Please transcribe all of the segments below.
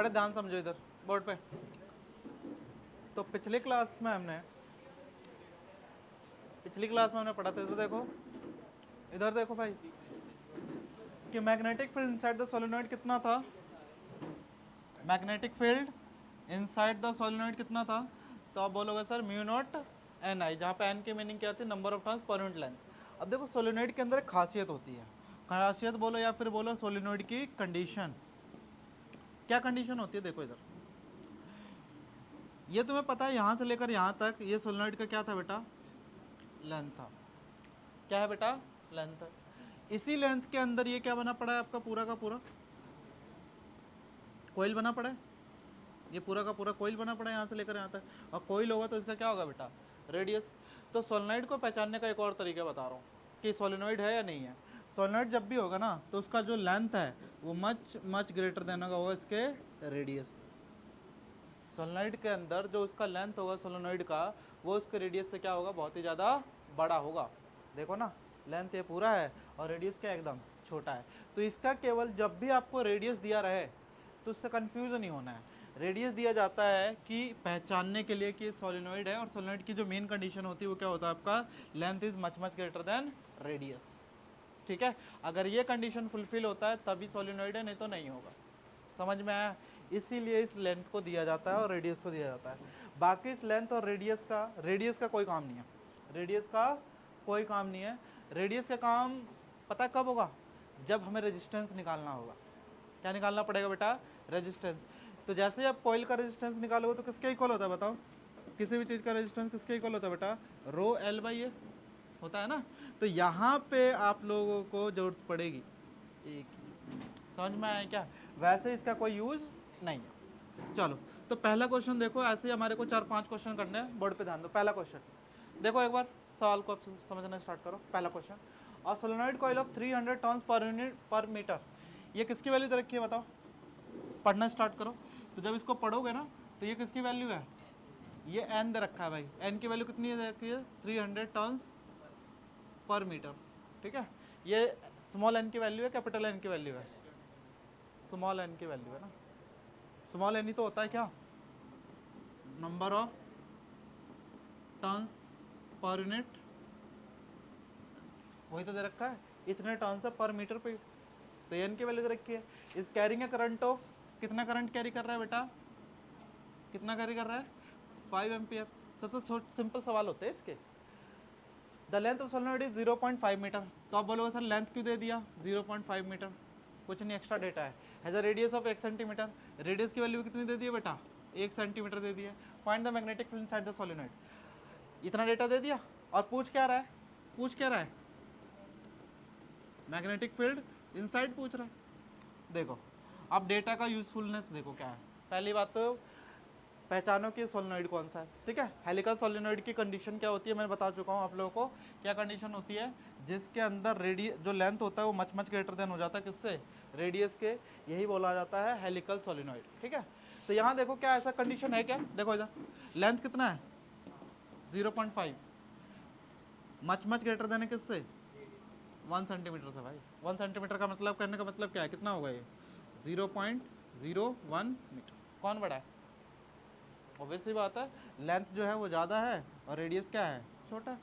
बड़े ध्यान समझो इधर बोर्ड पे। तो पिछली क्लास में हमने पढ़ा था, इधर देखो, इधर देखो भाई, कि magnetic field inside the solenoid कितना था। Magnetic field inside the solenoid कितना था? तो आप बोलोगे सर म्यू नॉट एन आई, जहाँ पे एन की मीनिंग क्या होती है? Number of turns per unit length. अब देखो सोलेनोइड के अंदर एक खासियत होती है, खासियत बोलो या फिर बोलो सोलेनोइड की कंडीशन। क्या कंडीशन होती है? देखो इधर, ये तुम्हें पता है यहाँ से लेकर यहाँ तक ये सोलेनोइड का क्या था बेटा? लेंथ था। क्या है बेटा? लेंथ है। इसी लेंथ के अंदर ये क्या बना पड़ा है आपका? पूरा का पूरा कोइल बना पड़ा है। ये पूरा का पूरा कोइल बना पड़ा है यहाँ से लेकर यहाँ तक। और कोइल होगा तो इसका क्या होगा बेटा? रेडियस। तो सोलेनोइड को पहचानने का एक और तरीका बता रहा हूँ कि सोलेनोइड है या नहीं है। सोलेनोइड जब भी होगा ना तो उसका जो लेंथ है वो मच मच ग्रेटर देन होगा इसके रेडियस। सोलेनोइड के अंदर जो उसका लेंथ होगा सोलेनोइड का, वो उसके रेडियस से क्या होगा? बहुत ही ज़्यादा बड़ा होगा। देखो ना, लेंथ ये पूरा है और रेडियस क्या एकदम छोटा है। तो इसका केवल जब भी आपको रेडियस दिया रहे तो उससे कंफ्यूज नहीं होना है। रेडियस दिया जाता है कि पहचानने के लिए कि सोलेनोइड है, और सोलेनोइड की जो मेन कंडीशन होती है वो क्या होता है आपका? Length is much much greater than radius. ठीक है, अगर ये कंडीशन फुलफिल होता है तभी सोलेनोइड है, नहीं तो नहीं होगा। समझ में आया? इसीलिए इस लेंथ को दिया जाता है और रेडियस को दिया जाता है। बाकी इस लेंथ और रेडियस का कोई काम नहीं है। रेडियस का कोई काम नहीं है। रेडियस का काम पता कब होगा? जब हमें रेजिस्टेंस निकालना होगा। क्या निकालना पड़ेगा बेटा? रेजिस्टेंस। तो जैसे ही आप कॉइल का रेजिस्टेंस निकालोगे तो किसके इक्वल होता है बताओ? किसी भी चीज़ का रेजिस्टेंस किसके इक्वल होता है बेटा? रो एल बाई ए होता है ना। तो यहाँ पे आप लोगों को जरूरत पड़ेगी एक की। समझ में आया क्या? वैसे इसका कोई यूज नहीं है। चलो, तो पहला क्वेश्चन देखो, ऐसे ही हमारे को 4-5 क्वेश्चन करने हैं। बोर्ड पे ध्यान दो। पहला क्वेश्चन देखो, एक बार सवाल को आप समझना स्टार्ट करो। पहला क्वेश्चन, और solenoid coil of 300 turns per unit पर मीटर, ये किसकी वैल्यू दे रखी है बताओ? पढ़ना स्टार्ट करो। तो जब इसको पढ़ोगे ना तो ये किसकी वैल्यू है? ये एन दे रखा है भाई। एन की वैल्यू कितनी दे रखी है? 300 टर्न्स पर मीटर। ठीक है, ये स्मॉल एन की वैल्यू है, कैपिटल एन की वैल्यू है? स्मॉल एन की वैल्यू है ना। स्मॉल एन ही तो होता है क्या? Number of turns per unit, वही तो दे रखा है। इतने टर्न्स है पर मीटर पे, तो एन की वैल्यू दे रखी है। इस कैरिंग करंट ऑफ, कितना करंट कैरी कर रहा है बेटा? कितना कैरी कर रहा है? 5 एम्पियर। सबसे सिंपल सवाल होते हैं इसके। The length of solenoid is 0.5 metre. तो आप बोलोगे सर लेंथ क्यों दे दिया 0.5 मीटर? कुछ नहीं, एक्स्ट्रा डेटा है। Has a radius of 1 centimetre. Radius की वैल्यू कितनी दे दी है बेटा? 1 सेंटीमीटर दे दी है। Find the magnetic field inside the solenoid. इतना डेटा दे दिया, और पूछ क्या रहा है? पूछ क्या रहा है? मैग्नेटिक फील्ड इनसाइड पूछ रहा है। देखो, अब डेटा का यूजफुलनेस देखो क्या है। पहली बात तो पहचानो कि सोलेनोइड कौन सा है। ठीक है, हेलिकल सोलेनोइड की कंडीशन क्या होती है मैंने बता चुका हूँ आप लोगों को। क्या कंडीशन होती है? जिसके अंदर रेडियस जो लेंथ होता है वो मच मच ग्रेटर देन हो जाता है किससे? रेडियस के। यही बोला जाता है हेलिकल सोलेनोइड। ठीक है, तो यहाँ देखो क्या ऐसा कंडीशन है क्या? देखो इधर लेंथ कितना है? 0.5। मच मच ग्रेटर देन है किससे? 1 सेंटीमीटर से भाई। 1 सेंटीमीटर का मतलब, कहने का मतलब क्या है? कितना होगा ये? 0.01 मीटर। कौन बड़ा है? ऑब्वियस सी बात है, लेंथ जो है वो ज़्यादा है और रेडियस क्या है? छोटा।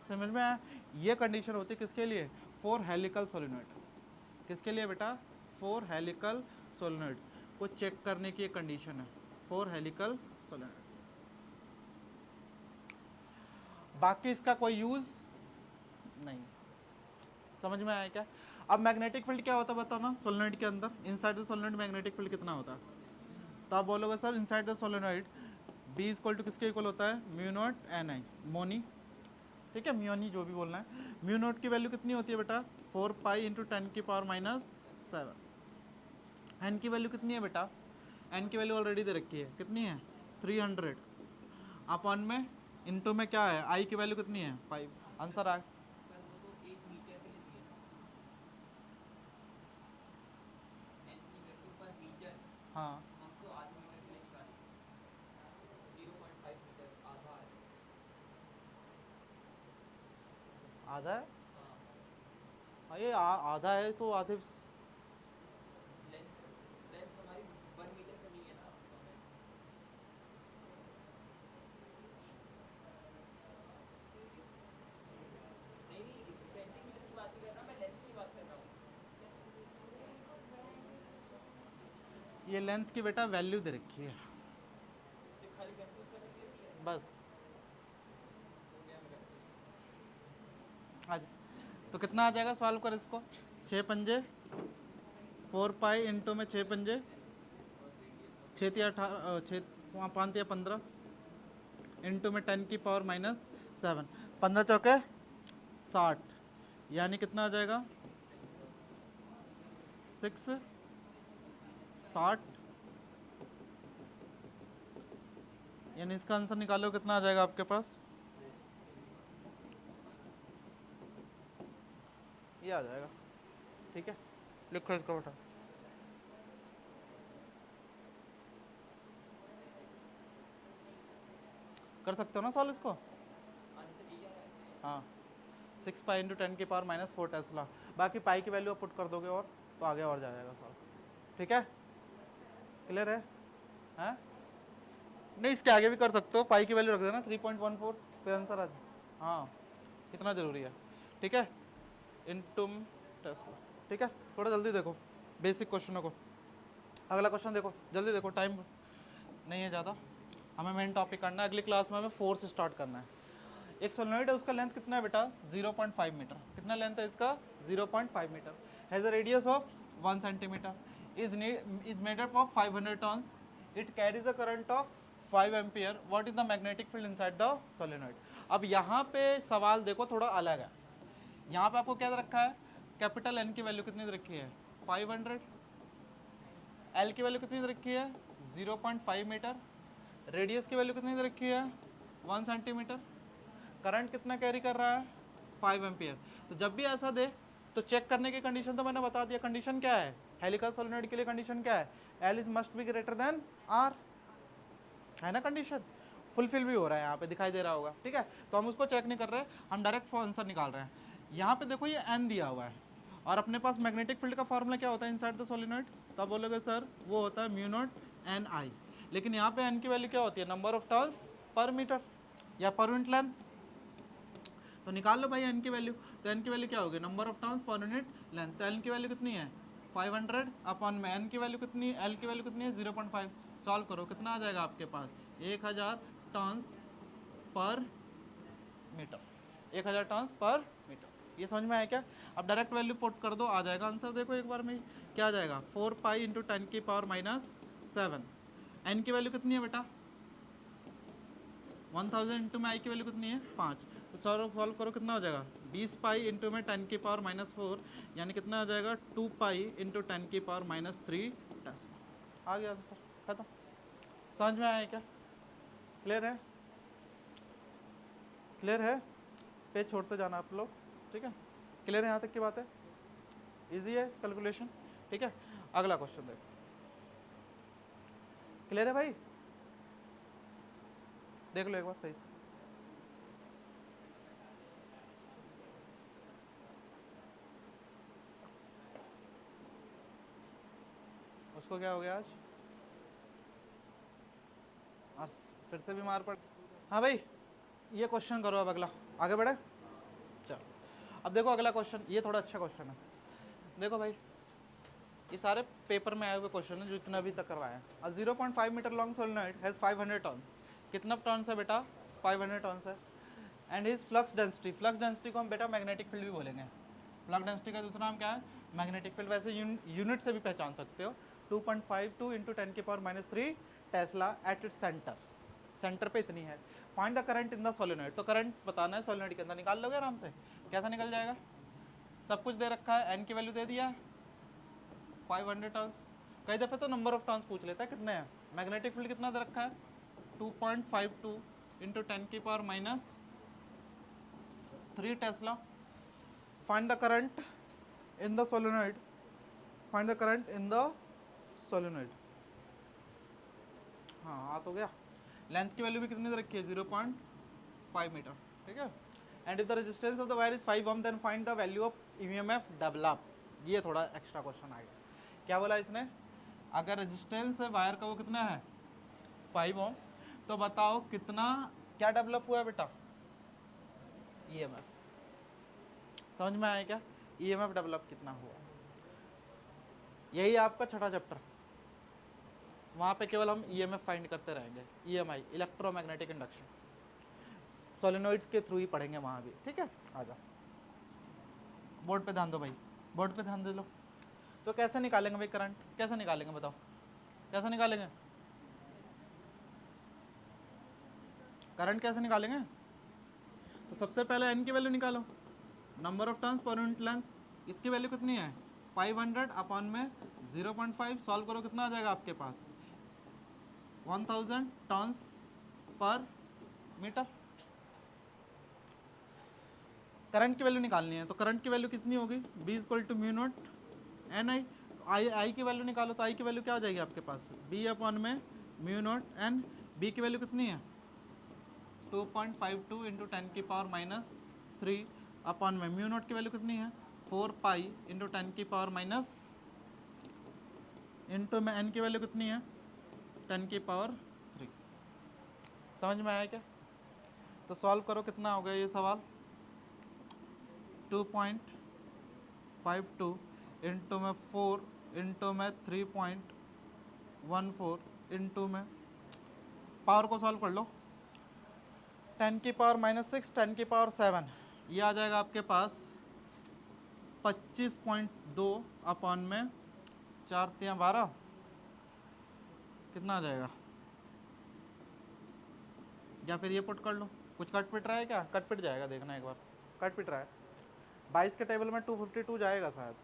समझ में आया? ये कंडीशन होती है किसके लिए? For helical solenoid. किसके लिए बेटा? फॉर हेलिकल सोलेनोइड को चेक करने की एक कंडीशन है, फॉर हेलिकल सोलेनोइड। बाकी इसका कोई यूज नहीं। समझ में आया क्या? अब मैग्नेटिक फील्ड क्या होता है बताओ ना सोलेनोइड के अंदर? Inside the solenoid magnetic field कितना होता है? तो आप बोलोगे sir inside the solenoid B equal to किसके इक्वल होता है? म्यू नॉट एन आई, मोनी। ठीक है, म्योनी जो भी बोलना है। म्यू नोट की वैल्यू कितनी होती है बेटा? 4 पाई इंटू 10⁻⁷। एन की वैल्यू कितनी है बेटा? एन की वैल्यू ऑलरेडी दे रखी है, कितनी है? 300। अपॉन में इंटू में क्या है? आई की वैल्यू कितनी है? 5। आंसर आ हाँ, आधा है। हाँ, ये आधा है तो आधे। ये लेंथ की बेटा वैल्यू दे रखी है बस। आज तो कितना आ जाएगा, सॉल्व कर इसको। 6 पंजे 4 पाई इंटू में 6 पंजे 6 या 5 या 15 इंटू में 10 की पावर माइनस 7, 15 चौके 60, यानी कितना आ जाएगा 6 60, यानी इसका आंसर निकालो कितना आ जाएगा आपके पास, ये आ जाएगा। ठीक है, लिखो इसको बेटा। कर सकते हो ना सॉल्व इसको। हाँ 6 पाई इंटू 10 की पावर माइनस 4 टेस्ला, बाकी पाई की वैल्यू आप पुट कर दोगे और तो आगे और जाएगा सॉल्व। ठीक है, क्लियर है? हैं? नहीं इसके आगे भी कर सकते हो, पाई की वैल्यू रख देना 3.14, फिर आंसर आ जाए। हाँ इतना ज़रूरी है। ठीक है, इंटूम टेस्ला। ठीक है, थोड़ा जल्दी देखो बेसिक क्वेश्चनों को। अगला क्वेश्चन देखो, जल्दी देखो, टाइम नहीं है ज़्यादा, हमें मेन टॉपिक करना है। अगली क्लास में हमें 4 से स्टार्ट करना है। एक सोलेनोइड है, उसका लेंथ कितना है बेटा 0.5 मीटर। कितना लेंथ है इसका 0.5 metre. Has a radius of 1 centimetre, is made up of 500 turns, it carries a current of 5 ampere, what is the magnetic field inside the solenoid. अब यहाँ पे सवाल देखो थोड़ा अलग है। यहाँ पे आपको क्या दे रखा है, कैपिटल एन की वैल्यू कितनी दे रखी है 500, एल की वैल्यू कितनी दे रखी है 0.5 मीटर, रेडियस की वैल्यू कितनी दे रखी है 1 सेंटीमीटर, करंट कितना कैरी कर रहा है 5 एम्पियर। तो जब भी ऐसा दे तो चेक करने की कंडीशन तो मैंने बता दिया। कंडीशन क्या है हेलिकल सोलेनोइड के लिए, कंडीशन क्या है L is must be greater than R, है ना। कंडीशन फुलफिल भी हो रहा है, यहाँ पे दिखाई दे रहा होगा। ठीक है, तो हम उसको चेक नहीं कर रहे, हम डायरेक्ट आंसर निकाल रहे हैं। यहाँ पे देखो ये एन दिया हुआ है और अपने पास मैग्नेटिक फील्ड का फॉर्मूला क्या होता है इनसाइड द सोलेनोइड, तो आप बोलोगे सर वो होता है म्यू नॉट एन आई, लेकिन यहाँ पे एन की वैल्यू क्या होती है नंबर ऑफ टर्न्स पर मीटर या पर यूनिट लेंथ। तो निकाल लो भाई एन की वैल्यू, तो एन की वैल्यू क्या होगी number of turns per unit length. तो एन की वैल्यू कितनी है 500 अपॉन में एन की वैल्यू कितनी है, एल की वैल्यू कितनी है 0.5। सॉल्व करो कितना आ जाएगा आपके पास 1000 टर्न्स पर मीटर, 1000 टर्न्स पर मीटर। ये समझ में आया क्या? अब डायरेक्ट वैल्यू पुट कर दो, आ जाएगा आंसर। देखो एक बार में क्या आ जाएगा 4 पाई इंटू 10 की पावर माइनस 7। एन की वैल्यू कितनी है बेटा 1000 इंटू में आई की वैल्यू कितनी है 5, तो सॉल्व करो कितना हो जाएगा 20 पाई इंटू में 10 की पावर माइनस 4, यानी कितना आ जाएगा 2 पाई इंटू 10 की पावर माइनस 3 टेस्ला। आ गया आंसर, खत्म। समझ में आया क्या? क्लियर है? क्लियर है? पेज छोड़ते जाना आप लोग। ठीक है, क्लियर है यहाँ तक की बात है? इजी है कैलकुलेशन। ठीक है, अगला क्वेश्चन देखो। क्लियर है भाई? देख लो एक बार सही से। उसको क्या हो गया आज फिर से बीमार पड़। हाँ भाई ये क्वेश्चन करो अब, अगला आगे बढ़े। चलो अब देखो अगला क्वेश्चन, ये थोड़ा अच्छा क्वेश्चन है। देखो भाई ये सारे पेपर में आए हुए क्वेश्चन है जो इतना अभी तक करवाए हैं। A 0.5 metre long solenoid has 500 turns. कितना टर्न्स है बेटा 500 टर्न्स है। And is flux density, flux density को हम बेटा मैग्नेटिक फील्ड भी बोलेंगे। फ्लक्स डेंसिटी का दूसरा नाम क्या है मैग्नेटिक फील्ड, वैसे यूनिट से भी पहचान सकते हो। 2.52 इंटू 10 की power minus 3 Tesla at its centre, centre पे इतनी है। Find the current in the solenoid, तो करंट बताना है सोलेनोइड के अंदर, निकाल लोगे आराम से। कैसा निकल जाएगा, सब कुछ दे रखा है, एन की वैल्यू दे दिया 500 टर्न्स। कई दफ़े तो नंबर ऑफ टर्न्स पूछ लेता है कितने हैं। मैग्नेटिक फील्ड कितना दे रखा है 2.52 इंटू 10 की power minus 3 Tesla. Find the current in the solenoid, find the current in the solenoid. हाँ आ तो गया। लेंथ की वैल्यू भी कितनी दे रखी है 0.5 मीटर। ठीक है, and if the resistance of the wire is 5 ohm then find the value of EMF develop. ये थोड़ा एक्स्ट्रा क्वेश्चन आएगा। क्या बोला इसने, अगर रेजिस्टेंस है वायर का वो कितना है 5 ओम, तो बताओ कितना क्या डेवलप हुआ है बेटा ईएमएफ। समझ में आया क्या, ईएमएफ डेवलप कितना हुआ। यही आपका छठा चैप्टर, वहाँ पे केवल हम ईएमएफ फाइंड करते रहेंगे, ईएमआई, इलेक्ट्रोमैग्नेटिक इंडक्शन, सोलेनोइड्स के थ्रू ही पढ़ेंगे वहाँ भी, ठीक है। आ जाओ बोर्ड पे ध्यान दो भाई, बोर्ड पे ध्यान दे लो। तो कैसे निकालेंगे भाई करंट, कैसे निकालेंगे बताओ, कैसे निकालेंगे करंट, कैसे निकालेंगे? तो सबसे पहले एन की वैल्यू निकालो, number of turns per unit length, इसकी वैल्यू कितनी है 500 अपॉन में 0.5, सॉल्व करो कितना आ जाएगा आपके पास 1000 टर्न्स पर मीटर। करंट की वैल्यू निकालनी है, तो करंट की वैल्यू कितनी होगी, B equal to mu naught N I. तो आई की वैल्यू निकालो, तो आई की वैल्यू क्या हो जाएगी आपके पास, B अपॉन में म्यू नॉट एन, बी की वैल्यू कितनी है 2.52 इंटू 10 की पावर माइनस 3 अपॉन में म्यू नॉट की वैल्यू कितनी है 4 पाई इंटू 10 की पावर माइनस, इंटू में एन की वैल्यू कितनी है 10 की पावर 3। समझ में आया क्या? तो सॉल्व करो कितना हो गया ये सवाल, 2.52 इंटू में 4 इंटू में 3.14 इंटू में पावर को सॉल्व कर लो, 10 की पावर माइनस 6, 10 की पावर 7, ये आ जाएगा आपके पास 25.2 अपॉन में 4 3 12, कितना आ जाएगा, या फिर ये पुट कर लो, कुछ कट पिट रहा है क्या, कट पिट जाएगा, देखना एक बार कट पिट रहा है, 22 के टेबल में 252 जाएगा शायद,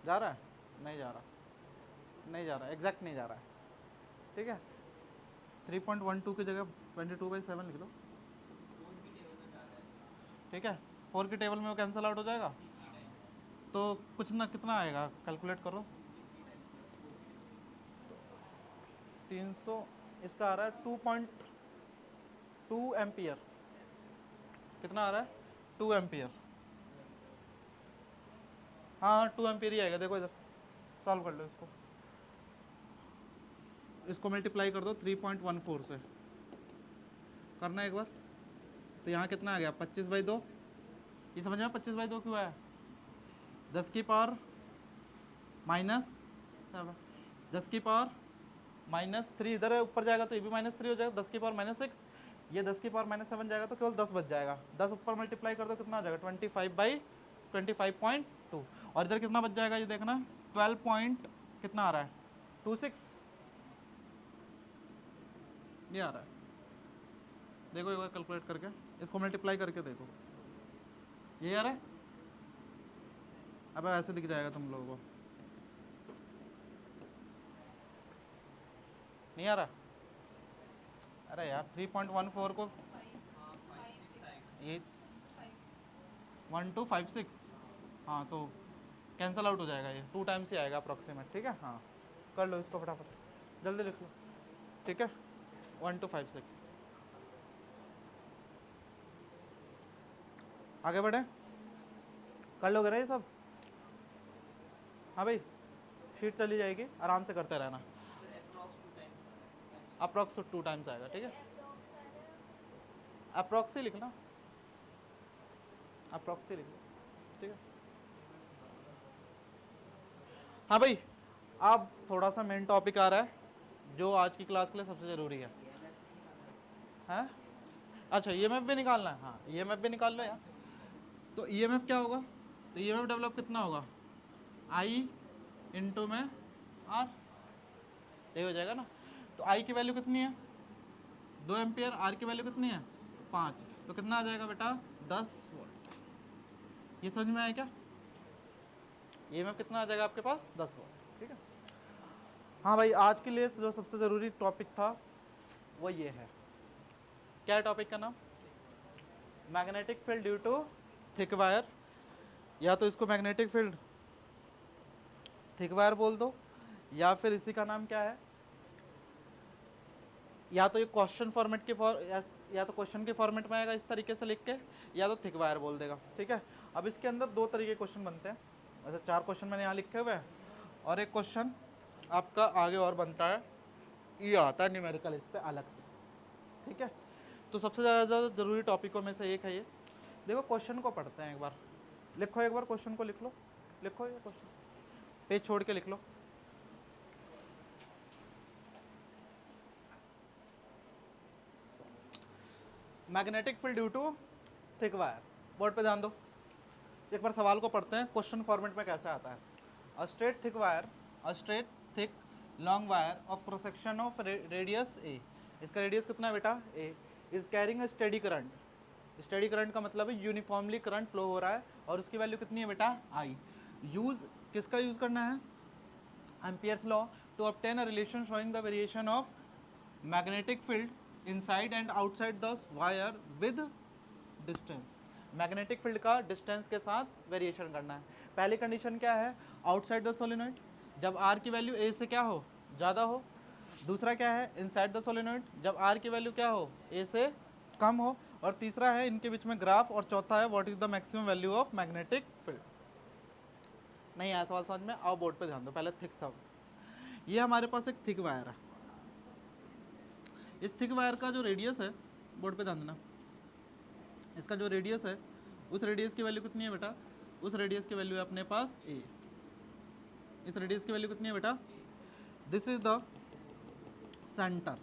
जा रहा है, नहीं जा रहा, नहीं जा रहा, एग्जैक्ट नहीं जा रहा है, ठीक है। 3.12 की जगह 22/7 लिख लो, ठीक है। 4 की टेबल में वो कैंसिल आउट हो जाएगा, तो कुछ ना कितना आएगा कैलकुलेट करो, 300, इसका आ रहा है 2.2 एम्पियर, कितना आ रहा है 2 एम्पियर, हाँ 2 एम्पियर ही आएगा, देखो इधर सॉल्व कर लो इसको, इसको मल्टीप्लाई कर दो 3.14 से, करना है एक बार, तो यहाँ कितना आ गया 25/2, ये समझ में 25/2 क्यों आया, 10 की पावर माइनस 10 की पावर -3, इधर है ऊपर जाएगा तो ये भी -3 हो जाएगा, 10 की पावर -6, ये 10 की पावर -7 जाएगा तो केवल 10 बच जाएगा, 10 ऊपर मल्टीप्लाई कर दो कितना आ जाएगा 25/25.2, और इधर कितना बच जाएगा ये देखना 12 पॉइंट कितना आ रहा है 26, ये आ रहा है, देखो एक बार कैलकुलेट करके, इसको मल्टीप्लाई करके देखो, ये आ रहा है, अब ऐसे दिख जाएगा तुम लोगों को, नहीं आ रहा, अरे यार 3.14 को ये 1256, हाँ तो कैंसिल आउट हो जाएगा, ये 2 टाइम्स ही आएगा अप्रॉक्सीमेट, ठीक है। हाँ कर लो इसको फटाफट, जल्दी लिख लो, ठीक है 1256, आगे बढ़े, कर लोगे ना ये सब, हाँ भाई शीट चली जाएगी, आराम से करते रहना, अप्रॉक्स 2 टाइम्स आएगा, ठीक है, अप्रॉक्स ही लिखना, अप्रॉक्स ही लिख लो, ठीक है। हाँ भाई अब थोड़ा सा मेन टॉपिक आ रहा है जो आज की क्लास के लिए सबसे ज़रूरी है, हैं? अच्छा ईएमएफ भी निकालना है, हाँ ईएमएफ भी निकाल लो यार, तो ईएमएफ क्या होगा, तो ईएमएफ डेवलप कितना होगा आई इंटू में आर, यही हो जाएगा ना, तो आई की वैल्यू कितनी है 2 एम्पियर, आर की वैल्यू कितनी है 5, तो कितना आ जाएगा बेटा 10 वोल्ट, ये समझ में आया क्या, ईएमएफ कितना आ जाएगा आपके पास 10 वोल्ट, ठीक है। हाँ भाई आज के लिए जो सबसे ज़रूरी टॉपिक था वो ये है, क्या है टॉपिक का नाम, magnetic field due to thick wire, या तो इसको मैग्नेटिक फील्ड थिक वायर बोल दो, या फिर इसी का नाम क्या है, या तो ये क्वेश्चन फॉर्मेट के या तो क्वेश्चन के फॉर्मेट में आएगा इस तरीके से लिख के, या तो थिक वायर बोल देगा, ठीक है। अब इसके अंदर 2 तरीके के क्वेश्चन बनते हैं, वैसे 4 क्वेश्चन मैंने यहाँ लिखे हुए हैं, और एक क्वेश्चन आपका आगे और बनता है, ये आता है न्यूमेरिकल इस पर अलग से, ठीक है। तो सबसे ज़्यादा ज़रूरी टॉपिकों में से एक है ये, देखो क्वेश्चन को पढ़ते हैं एक बार, लिखो एक बार क्वेश्चन को लिख लो, लिखो ये क्वेश्चन, पेज छोड़ के लिख लो, magnetic field due to thick wire. Board पे ध्यान दो, एक बार सवाल को पढ़ते हैं, क्वेश्चन फॉर्मेट में कैसे आता है। A straight thick wire, a straight thick long wire of cross section of radius a, इसका रेडियस कितना है बेटा a, is carrying a steady current. Steady current का मतलब है यूनिफॉर्मली करंट फ्लो हो रहा है और उसकी वैल्यू कितनी है बेटा आई। यूज किसका यूज करना है, Ampere's law, to obtain a relation showing the variation of magnetic field inside and outside the wire with distance. Magnetic field का डिस्टेंस के साथ वेरिएशन करना है। पहली कंडीशन क्या है, आउटसाइड द सोलेनोइड, जब आर की वैल्यू ए से क्या हो ज़्यादा हो। दूसरा क्या है, इनसाइड द सोलेनोइड, जब आर की वैल्यू क्या हो ए से कम हो। और तीसरा है इनके बीच में ग्राफ, और चौथा है what is the maximum value of magnetic field. नहीं आया सवाल समझ में, आओ बोर्ड पे ध्यान दो। पहले थिक सब, ये हमारे पास एक थिक वायर है। इस थिक वायर का जो रेडियस है, बोर्ड पे ध्यान देना, इसका जो रेडियस है उस रेडियस की वैल्यू कितनी है बेटा, उस रेडियस की वैल्यू है अपने पास ए। इस रेडियस की वैल्यू कितनी है बेटा, दिस इज द सेंटर,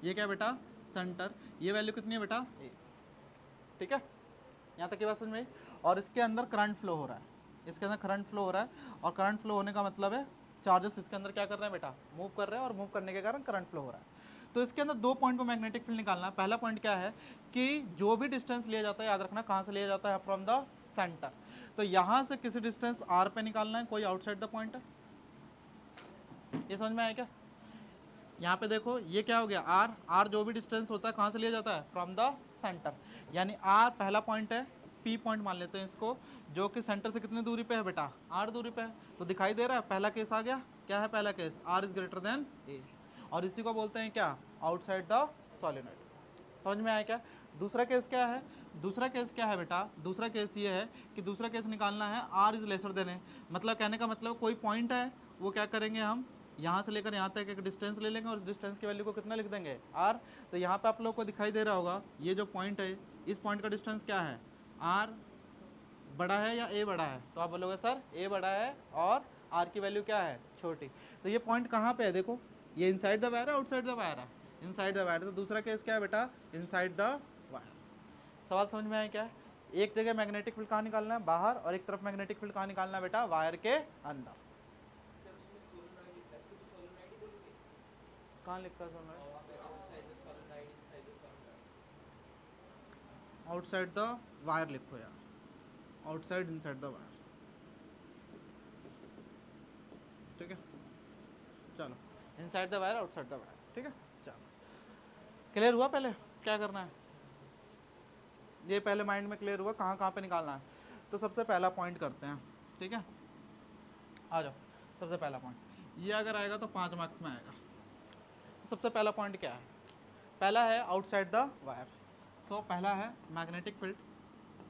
ये क्या बेटा सेंटर, ये वैल्यू कितनी है बेटा ए। ठीक है, यहाँ तक की बात समझ में आई। और इसके अंदर करंट फ्लो हो रहा है, इसके अंदर करंट फ्लो हो रहा है, और करंट फ्लो होने का मतलब है चार्जेस इसके अंदर क्या कर रहे हैं बेटा, मूव कर रहे हैं, और मूव करने के कारण करंट फ्लो हो रहा है। तो इसके अंदर दो पॉइंट पर मैग्नेटिक फील्ड निकालना है। पहला पॉइंट क्या है कि जो भी डिस्टेंस लिया जाता है, याद रखना कहाँ से लिया जाता है, फ्रॉम द सेंटर। तो यहाँ से किसी डिस्टेंस आर पे निकालना है, कोई आउटसाइड द पॉइंट है। ये समझ में आया क्या, यहाँ पे देखो ये क्या हो गया, आर, आर जो भी डिस्टेंस होता है कहाँ से लिया जाता है, फ्रॉम द सेंटर। यानी आर पहला पॉइंट है, पी पॉइंट मान लेते हैं इसको, जो कि सेंटर से कितनी दूरी पे है बेटा, आर दूरी पे है। तो दिखाई दे रहा है पहला केस आ गया, क्या है पहला case, R is greater than a, और इसी को बोलते हैं क्या, आउटसाइड द सोलेनोइड। समझ में आया क्या। दूसरा केस क्या है, दूसरा केस क्या है बेटा, दूसरा केस ये है कि दूसरा केस निकालना है आर इज लेसर देन ए। मतलब कहने का मतलब कोई पॉइंट है, वो क्या करेंगे हम, यहाँ से लेकर यहाँ तक एक डिस्टेंस ले लेंगे और इस डिस्टेंस की वैल्यू को कितना लिख देंगे, आर। तो यहाँ पे आप लोग को दिखाई दे रहा होगा ये जो पॉइंट है, इस पॉइंट का डिस्टेंस क्या है, आर बड़ा है या ए बड़ा है, तो आप बोलोगे सर ए बड़ा है और आर की वैल्यू क्या है, छोटी। तो ये पॉइंट कहाँ पे है, देखो ये इनसाइड द वायर है, आउटसाइड द वायर है, इनसाइड द वायर। तो दूसरा केस क्या है बेटा, इनसाइड द वायर। सवाल समझ में आया क्या, एक जगह मैग्नेटिक फील्ड कहाँ निकालना है, बाहर, और एक तरफ मैग्नेटिक फील्ड कहाँ निकालना है बेटा, वायर के अंदर। कहाँ लिखा है सोलेनोइड, आउटसाइड द वायर लिखो यार, आउटसाइड इनसाइड द वायर। ठीक है, चलो inside the wire, outside the wire. ठीक है, चलो क्लियर हुआ, पहले क्या करना है ये पहले माइंड में क्लियर हुआ, कहाँ कहाँ पे निकालना है। तो सबसे पहला पॉइंट करते हैं, ठीक है, आ जाओ। सबसे पहला पॉइंट ये अगर आएगा तो 5 मार्क्स में आएगा। तो सबसे पहला पॉइंट क्या है, पहला है आउटसाइड द वायर। सो पहला है मैग्नेटिक फील्ड,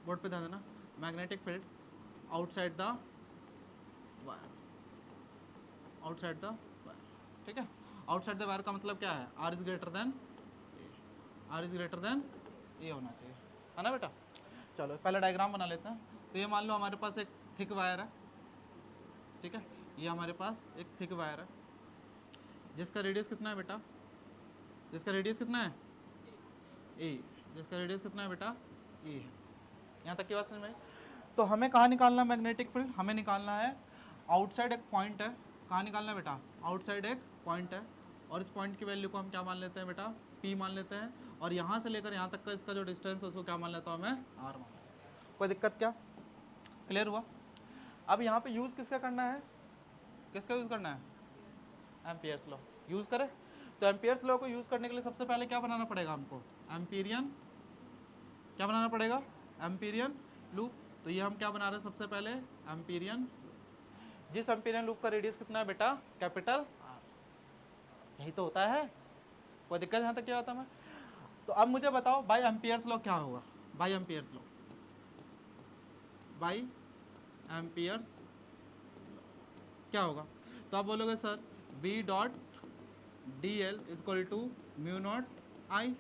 बोर्ड पे ध्यान देना, magnetic field outside the wire, outside the wire. ठीक है, आउटसाइड द वायर का मतलब क्या है, R is greater than a, R is greater than a होना चाहिए, है ना बेटा। चलो पहले डायग्राम बना लेते हैं। तो ये मान लो हमारे पास एक थिक वायर है, ठीक है, ये हमारे पास एक थिक वायर है जिसका रेडियस कितना है बेटा, जिसका रेडियस कितना है ए, जिसका रेडियस कितना है बेटा ए है। यहाँ तक की बात समझ में आई। तो हमें कहाँ निकालना है मैग्नेटिक फील्ड, हमें निकालना है आउटसाइड एक पॉइंट है, कहाँ निकालना है बेटा, आउटसाइड एक पॉइंट है, और इस पॉइंट की वैल्यू को हम क्या मान लेते हैं बेटा, पी मान लेते हैं, और यहाँ से लेकर यहाँ तक का इसका जो डिस्टेंस है उसको क्या मान लेता हूँ मैं, आर मान लेता हूँ। कोई दिक्कत क्या, क्लियर हुआ। अब यहाँ पे यूज़ किसका करना है, किसका यूज़ करना है, एम्पियर्स लॉ यूज़ करें। तो एम्पियर्स लॉ को यूज़ करने के लिए सबसे पहले क्या बनाना पड़ेगा हमको, एम्पीरियन, क्या बनाना पड़ेगा, एम्पीरियन लूप। तो ये हम क्या बना रहे हैं सबसे पहले, एम्पीरियन, जिस एम्पीरियन लूप का रेडियस कितना है बेटा, कैपिटल आर। यही तो होता है, कोई दिक्कत यहाँ तक क्या होता है मैं। तो अब मुझे बताओ बाई एम्पियर्स लॉ क्या होगा, by Ampere's law, by Ampere's क्या होगा। तो आप बोलोगे sir B dot D L is equal to mu naught I,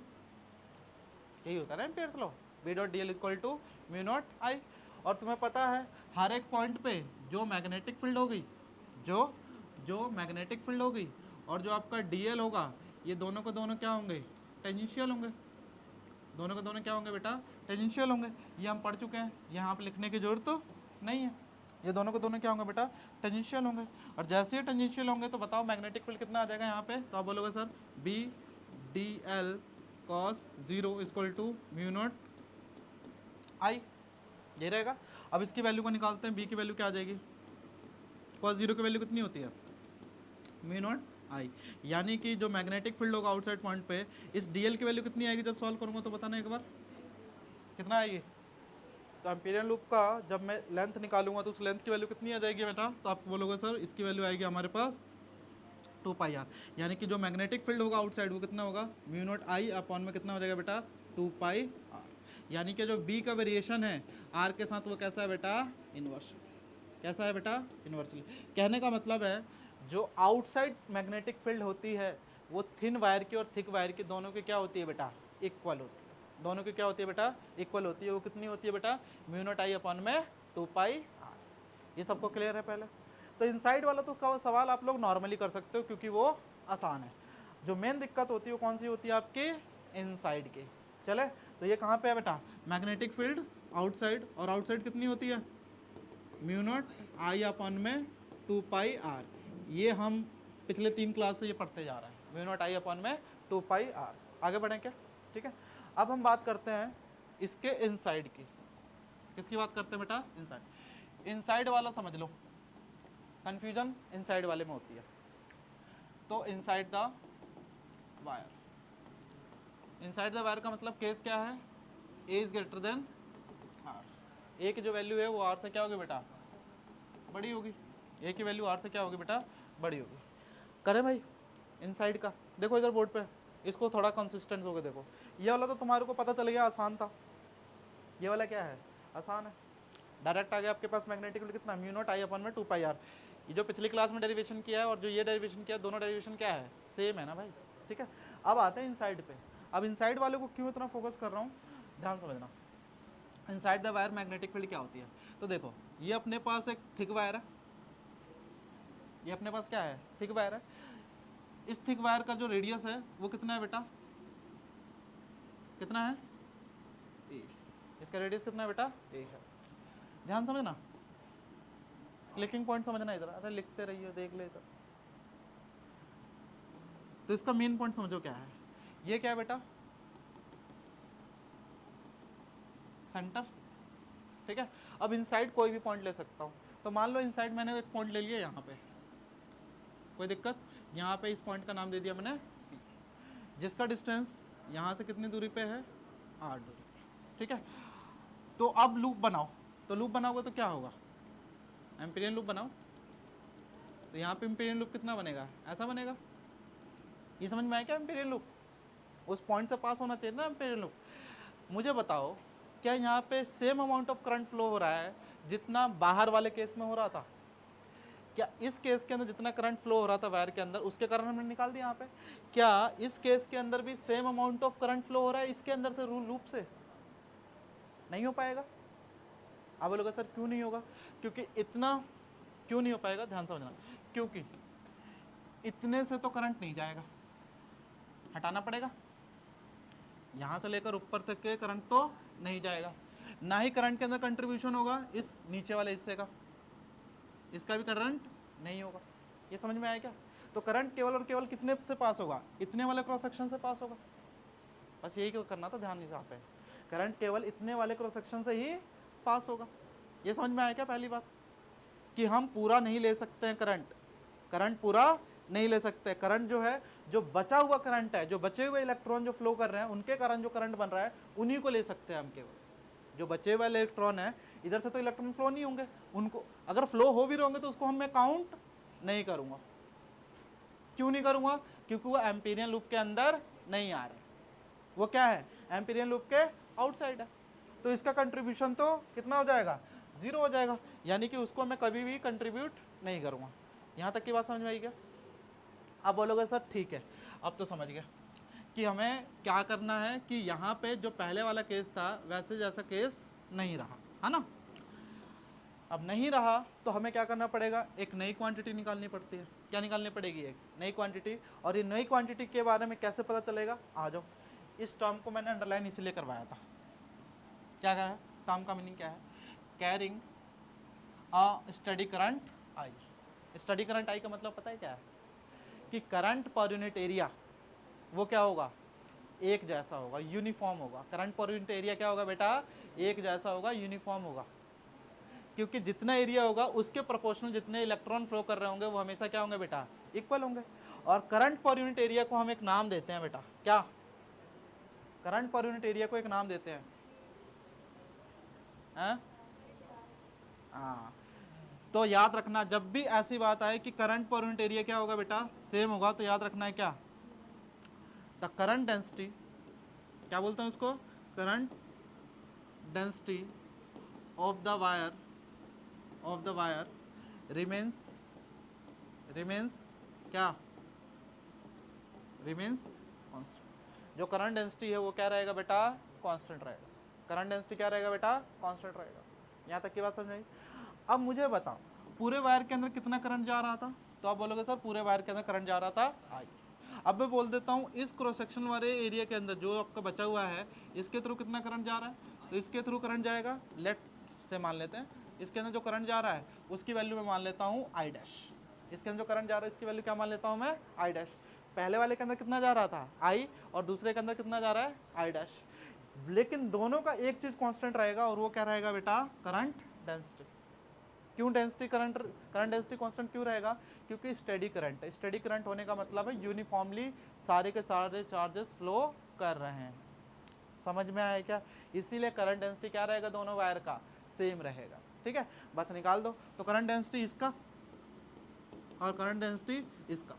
यही होता है ना Ampere's law, B dot D L is equal to mu naught I. और तुम्हें पता है हर एक पॉइंट पे जो मैग्नेटिक फील्ड होगी, जो जो मैग्नेटिक फील्ड होगी और जो आपका डी एल होगा, ये दोनों को दोनों क्या होंगे, टेंजेंशियल होंगे। दोनों के दोनों क्या होंगे बेटा, टेंजेंशियल होंगे। ये हम पढ़ चुके हैं, यहाँ पे लिखने की जरूरत तो नहीं है। ये दोनों के दोनों क्या होंगे बेटा, टेंजेंशियल होंगे। और जैसे ही टेंजेंशियल होंगे तो बताओ मैग्नेटिक फील्ड कितना आ जाएगा यहाँ पे, तो आप बोलोगे sir B D L cos 0 equal to mu naught I, ये रहेगा। अब इसकी वैल्यू को निकालते हैं, बी की वैल्यू क्या आ जाएगी, कॉस 0 की वैल्यू कितनी होती है, म्यू नॉट आई। यानी कि जो मैग्नेटिक फील्ड होगा आउटसाइड पॉइंट पे, इस डीएल की वैल्यू कितनी आएगी जब सॉल्व करूंगा, तो बताना एक बार कितना आएगी। तो एम्पीरियल लूप का जब मैं लेंथ निकालूंगा तो उस लेंथ की वैल्यू कितनी आ जाएगी बेटा, तो आप बोलोगे सर इसकी वैल्यू आएगी हमारे पास 2 पाई आर। यानी कि जो मैग्नेटिक फील्ड होगा आउटसाइड वो कितना होगा, म्यू नॉट आई अपॉन में कितना हो जाएगा बेटा, 2 पाई आर। यानी कि जो बी का वेरिएशन है आर के साथ वो कैसा है बेटा, इन्वर्सली। कैसा है बेटा, इन्वर्सली। कहने का मतलब है जो आउटसाइड मैग्नेटिक फील्ड होती है वो थिन वायर की और थिक वायर की दोनों की क्या होती है बेटा, इक्वल होती है। दोनों की क्या होती है बेटा, इक्वल होती है। वो कितनी होती है बेटा, म्यू नॉट आई अपॉन में 2 पाई आर। ये सबको क्लियर है पहले। तो इनसाइड वाला तो सवाल आप लोग नॉर्मली कर सकते हो क्योंकि वो आसान है। जो मेन दिक्कत होती है वो कौन सी होती है आपकी, इनसाइड की। चले, तो ये कहाँ पे है बेटा, मैग्नेटिक फील्ड आउटसाइड, और आउटसाइड कितनी होती है, म्यू नॉट आई अपॉन में 2 पाई आर। ये हम पिछले 3 क्लास से ये पढ़ते जा रहे हैं, म्यू नॉट आई अपॉन में 2 पाई आर। आगे बढ़ें क्या, ठीक है। अब हम बात करते हैं इसके इनसाइड की। किसकी बात करते हैं बेटा, इनसाइड। इनसाइड वाला समझ लो, कंफ्यूजन इनसाइड वाले में होती है। तो inside the wire, inside the wire का मतलब केस क्या है, ए इज ग्रेटर देन आर। ए की जो वैल्यू है वो आर से क्या होगी बेटा, बड़ी होगी। ए की वैल्यू आर से क्या होगी बेटा, बड़ी होगी। करें भाई इनसाइड का, देखो इधर बोर्ड पे, इसको थोड़ा कंसिस्टेंस होगा। देखो ये वाला तो तुम्हारे को पता चल गया, आसान था। ये वाला क्या है, आसान है, डायरेक्ट आ गया आपके पास मैग्नेटिक फील्ड कितना, म्यू नॉट आई अपॉन में 2 पाई आर। ये जो पिछली क्लास में डेरिवेशन किया है और जो ये डेरिवेशन किया है, दोनों डेरिवेशन क्या है, सेम है ना भाई, ठीक है। अब आते हैं इनसाइड पे। अब इनसाइड वाले को क्यों इतना फोकस कर रहा हूँ, ध्यान समझना। Inside the wire magnetic field क्या होती है, तो देखो ये अपने पास एक थिक वायर है, ये अपने पास क्या है, थिक वायर है। इस थिक वायर का जो रेडियस है वो कितना है बेटा, कितना है, ए। इसका रेडियस कितना है बेटा, ए है। ध्यान समझना, क्लिकिंग पॉइंट समझना इधर, अरे लिखते रहिए, देख ले इधर। तो इसका मेन पॉइंट समझो क्या है, ये क्या है बेटा, सेंटर, ठीक है। अब इनसाइड कोई भी पॉइंट ले सकता हूँ, तो मान लो इनसाइड मैंने एक पॉइंट ले लिया यहाँ पे, कोई दिक्कत, यहाँ पे इस पॉइंट का नाम दे दिया मैंने P, जिसका डिस्टेंस यहाँ से कितनी दूरी पे है, r दूरी पे, ठीक है। तो अब लूप बनाओ, तो लूप बनाओगे तो क्या होगा, एम्पीरियन लूप बनाओ। तो यहाँ पे एम्पीरियन लूप कितना बनेगा, ऐसा बनेगा। ये समझ में आया क्या, एम्पीरियन लूप उस पॉइंट से पास होना चाहिए ना एम्पीरियन लूप। मुझे बताओ क्या यहाँ पे same amount of current flow हो रहा है जितना बाहर वाले केस में हो रहा था, क्या इस केस के अंदर जितना करंट फ्लो हो रहा था वायर के अंदर उसके कारण हमने निकाल दिया यहाँ पे, क्या इस केस के अंदर भी same amount of current flow हो रहा है इसके अंदर से लूप से, नहीं हो पाएगा। आप बोलोगे सर क्यों नहीं होगा, क्योंकि इतना क्यों नहीं हो पाएगा, ध्यान समझना, क्योंकि इतने से तो करंट नहीं जाएगा, हटाना पड़ेगा, यहां से लेकर ऊपर तक के करंट तो नहीं जाएगा, ना ही करंट के अंदर कंट्रीब्यूशन होगा इस नीचे वाले हिस्से का, इसका भी करंट नहीं होगा। ये समझ में आया क्या, तो करंट केवल और केवल कितने से पास होगा, इतने वाले क्रॉस सेक्शन से पास होगा, बस यही क्यों करना था, ध्यान नहीं यहाँ पे, करंट केवल इतने वाले क्रॉस सेक्शन से ही पास होगा। ये समझ में आया क्या, पहली बात कि हम पूरा नहीं ले सकते हैं करंट, करंट पूरा नहीं ले सकते। करंट जो है, जो बचा हुआ करंट है, जो बचे हुए इलेक्ट्रॉन जो फ्लो कर रहे हैं उनके कारण जो करंट बन रहा है उन्हीं को ले सकते हैं हम केवल। जो बचे हुए इलेक्ट्रॉन है, इधर से तो इलेक्ट्रॉन फ्लो नहीं होंगे, उनको अगर फ्लो हो भी होंगे तो उसको मैं काउंट नहीं करूंगा। क्यों नहीं करूंगा, क्योंकि वो एम्पीरियन लूप के अंदर नहीं आ रहे, वो क्या है, एम्पीरियन लूप के आउटसाइड है। तो इसका कंट्रीब्यूशन तो कितना हो जाएगा, 0 हो जाएगा, यानी कि उसको मैं कभी भी कंट्रीब्यूट नहीं करूंगा। यहां तक की बात समझ में आई क्या। अब बोलोगे सर ठीक है, अब तो समझ गया कि हमें क्या करना है, कि यहाँ पे जो पहले वाला केस था वैसे जैसा केस नहीं रहा, है ना। अब नहीं रहा तो हमें क्या करना पड़ेगा, एक नई क्वांटिटी निकालनी पड़ती है। क्या निकालनी पड़ेगी, एक नई क्वांटिटी। और ये नई क्वांटिटी के बारे में कैसे पता चलेगा, आ जाओ, इस टर्म को मैंने अंडरलाइन इसलिए करवाया था। क्या कह रहा है, टर्म का मीनिंग क्या है, carrying a study current I. Study current I का मतलब पता है क्या है, कि करंट पर यूनिट एरिया वो क्या होगा, एक जैसा होगा, यूनिफॉर्म होगा। करंट पर यूनिट एरिया क्या होगा बेटा, एक जैसा होगा, यूनिफॉर्म होगा। क्योंकि जितना एरिया होगा उसके प्रोपोर्शनल जितने इलेक्ट्रॉन फ्लो कर रहे होंगे वो हमेशा क्या होंगे बेटा, इक्वल होंगे। और करंट पर यूनिट एरिया को हम एक नाम देते हैं बेटा, क्या, करंट पर यूनिट एरिया को एक नाम देते हैं, हाँ। तो याद रखना जब भी ऐसी बात आए कि करंट पर यूनिट एरिया क्या होगा बेटा, सेम होगा, तो याद रखना है क्या, द करंट डेंसिटी, क्या बोलते हैं उसको, current density of the wire remains क्या, रिमेन्स कांस्टेंट। जो करंट डेंसिटी है वो क्या रहेगा बेटा, कांस्टेंट रहेगा। करंट डेंसिटी क्या रहेगा बेटा, कांस्टेंट रहेगा। यहाँ तक की बात समझ आई। अब मुझे बताओ पूरे वायर के अंदर कितना करंट जा रहा था, तो आप बोलोगे सर पूरे वायर के अंदर करंट जा रहा था आई। अब मैं बोल देता हूँ इस क्रॉस सेक्शन वाले एरिया के अंदर जो आपका बचा हुआ है इसके थ्रू कितना करंट जा रहा है, तो इसके थ्रू करंट जाएगा, लेट से मान लेते हैं इसके अंदर जो करंट जा रहा है उसकी वैल्यू मैं मान लेता हूँ आई डैश। इसके अंदर जो करंट जा रहा है इसकी वैल्यू क्या मान लेता हूँ मैं, आई डैश। पहले वाले के अंदर कितना जा रहा था आई, और दूसरे के अंदर कितना जा रहा है आई डैश। लेकिन दोनों का एक चीज कांस्टेंट रहेगा और वो क्या रहेगा बेटा, करंट डेंसिटी। क्यों डेंसिटी, करंट डेंसिटी कांस्टेंट क्यों रहेगा, क्योंकि स्टेडी करंट है। स्टेडी करंट होने का मतलब है यूनिफॉर्मली सारे के सारे चार्जेस फ्लो कर रहे हैं। समझ में आया क्या, इसीलिए करंट डेंसिटी क्या रहेगा, दोनों वायर का सेम रहेगा। ठीक है, बस निकाल दो। तो करंट डेंसिटी इसका और करंट डेंसिटी इसका,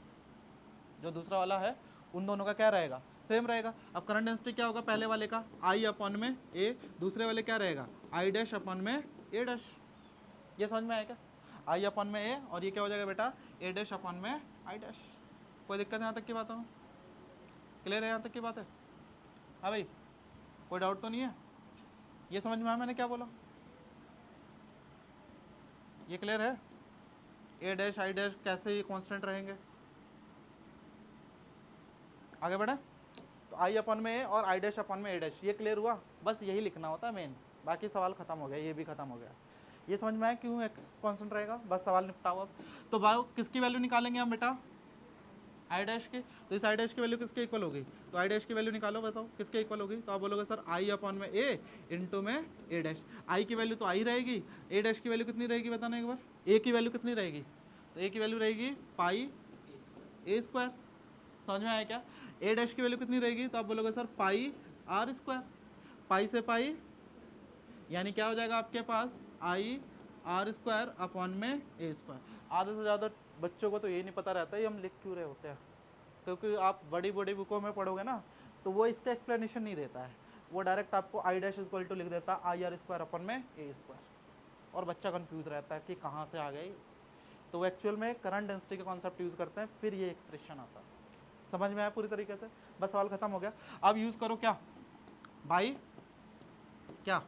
जो दूसरा वाला है उन दोनों का क्या रहेगा, सेम रहेगा। अब करंट डेंसिटी क्या होगा, पहले वाले का आई अपॉन में ए, दूसरे वाले क्या रहेगा आई डैश अपॉन में ए डैश। ये समझ में आया क्या, आई अपॉन में ए और ये क्या हो जाएगा बेटा, ए डैश अपॉन में आई डैश। कोई दिक्कत यहाँ तक की बात हो, क्लियर है यहाँ तक की बात है, हाँ भाई कोई डाउट तो नहीं है, ये समझ में आया मैंने क्या बोला, ये क्लियर है, ए डैश आई डैश कैसे ये कांस्टेंट रहेंगे। आगे बढ़े, तो आई अपन में ए और आई डैश अपन में ए डैश, ये क्लियर हुआ, बस यही लिखना होता है मेन, बाकी सवाल खत्म हो गया, ये भी खत्म हो गया। ये समझ में आया क्यों कांस्टेंट रहेगा, बस सवाल निपटा हुआ। तो बायो किसकी वैल्यू निकालेंगे हम बेटा, आई डैश की। तो इस आई डैश की वैल्यू किसके इक्वल होगी, तो आई डैश की वैल्यू निकालो, बताओ किसके इक्वल होगी। तो आप बोलोगे सर आई अपॉन में ए इंटू में ए डैश। आई की वैल्यू तो आई रहेगी, ए डैश की वैल्यू कितनी रहेगी बताना एक बार, ए की वैल्यू कितनी रहेगी, तो ए की वैल्यू रहेगी पाई ए स्क्वायर। समझ में आया क्या, ए डैश की वैल्यू कितनी रहेगी, तो आप बोलोगे सर पाई आर स्क्वायर। पाई से पाई यानी क्या हो जाएगा आपके पास आई आर स्क्वायर अपॉन में ए स्क्वायर। आधे से ज़्यादा बच्चों को तो यही नहीं पता रहता है हम लिख क्यों रहे होते हैं, क्योंकि आप बड़ी बड़ी बुकों में पढ़ोगे ना तो वो इसका एक्सप्लेनेशन नहीं देता है, वो डायरेक्ट आपको आई डैश इक्वल टू लिख देता है आई आर स्क्वायर अपन में ए स्क्वायर, और बच्चा कंफ्यूज रहता है कि कहाँ से आ गई। तो वो एक्चुअल में करंट डेंसिटी का कॉन्सेप्ट यूज़ करते हैं, फिर ये एक्सप्रेशन आता है। समझ में आया पूरी तरीके से, बस सवाल खत्म हो गया। अब यूज़ करो क्या, बाई क्या,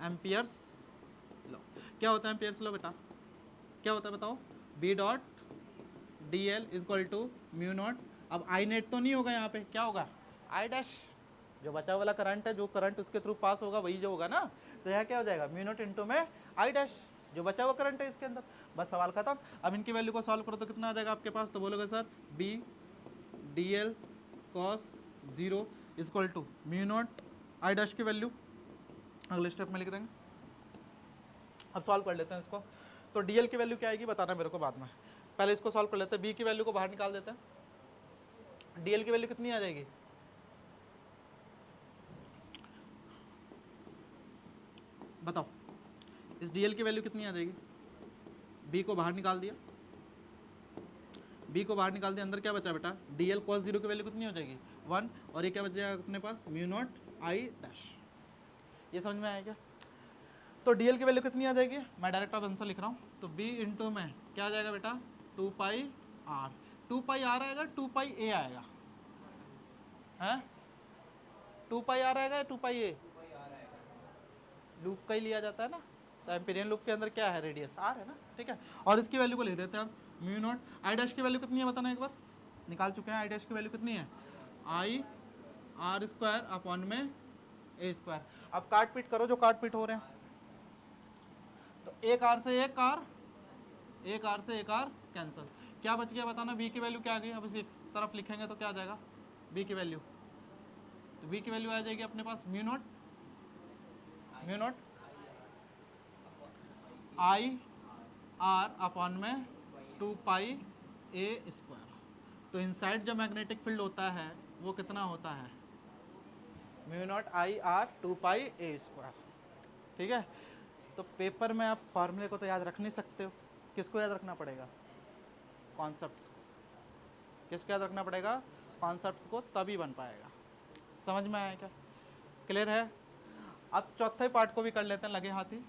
एम्पियर्स लॉ। क्या होता है एम्पियर्स लॉ बेटा, क्या होता है बताओ, B dot D L is equal to mu naught. अब आई नेट तो नहीं होगा यहाँ पे, क्या होगा आई डैश, जो बचा वाला करंट है, जो करंट उसके थ्रू पास होगा वही जो होगा ना, तो यहाँ क्या हो जाएगा म्यू नॉट इंटू में आई डैश, जो बचा हुआ करंट है इसके अंदर। बस सवाल खत्म। अब इनकी वैल्यू को सॉल्व करो तो कितना आ जाएगा आपके पास, तो बोलोगे sir B D L cos zero is equal to mu naught I dash की वैल्यू अगले स्टेप में लिख देंगे। अब सॉल्व कर लेते हैं इसको। तो डी एल की वैल्यू क्या आएगी बताना मेरे को बाद में, पहले इसको सॉल्व कर लेते हैं। बी की वैल्यू को बाहर निकाल देते हैं, डी एल की वैल्यू कितनी आ जाएगी, बताओ इस डी एल की वैल्यू कितनी आ जाएगी। बी को बाहर निकाल दिया, बी को बाहर निकाल दिया, अंदर क्या बचा बेटा, डी एल कॉस जीरो की वैल्यू कितनी हो जाएगी 1, और ये क्या बच जाएगा अपने पास म्यू नॉट आई डैश। ये समझ में आया क्या, तो डी एल की वैल्यू कितनी आ जाएगी, मैं डायरेक्ट अब आंसर लिख रहा हूँ। तो बी इंटू में क्या आ जाएगा बेटा 2 पाई आर, 2 पाई आर आएगा 2 पाई ए आएगा, है 2 पाई आर आएगा 2 पाई ए, लूप का ही लिया जाता है ना, तो एम्पीरियन लूप के अंदर क्या है रेडियस आर है ना, ठीक है। और इसकी वैल्यू को लिख देते हैं अब म्यू नॉट आई डैश की वैल्यू कितनी है बताना एक बार, निकाल चुके हैं आई डैश की वैल्यू कितनी है, आई आर स्क्वायर अपॉन में ए स्क्वायर। अब काट पीट करो जो काट पीट हो रहे हैं, तो एक आर से एक आर, एक आर से एक आर कैंसिल। क्या बच गया बताना, बी की वैल्यू क्या आ गई। अब इसी तरफ लिखेंगे तो क्या आ जाएगा बी की वैल्यू, तो बी की वैल्यू आ जाएगी अपने पास mu naught I R upon में 2 पाई ए स्क्वायर। तो इनसाइड जो मैग्नेटिक फील्ड होता है वो कितना होता है, mu naught I R 2 pi a square. ठीक है, तो पेपर में आप फार्मूले को तो याद रख नहीं सकते हो, किसको याद रखना पड़ेगा, कॉन्सेप्ट्स को। किसको याद रखना पड़ेगा, कॉन्सेप्ट्स को, तभी बन पाएगा। समझ में आया क्या, क्लियर है। अब चौथे पार्ट को भी कर लेते हैं लगे हाथी।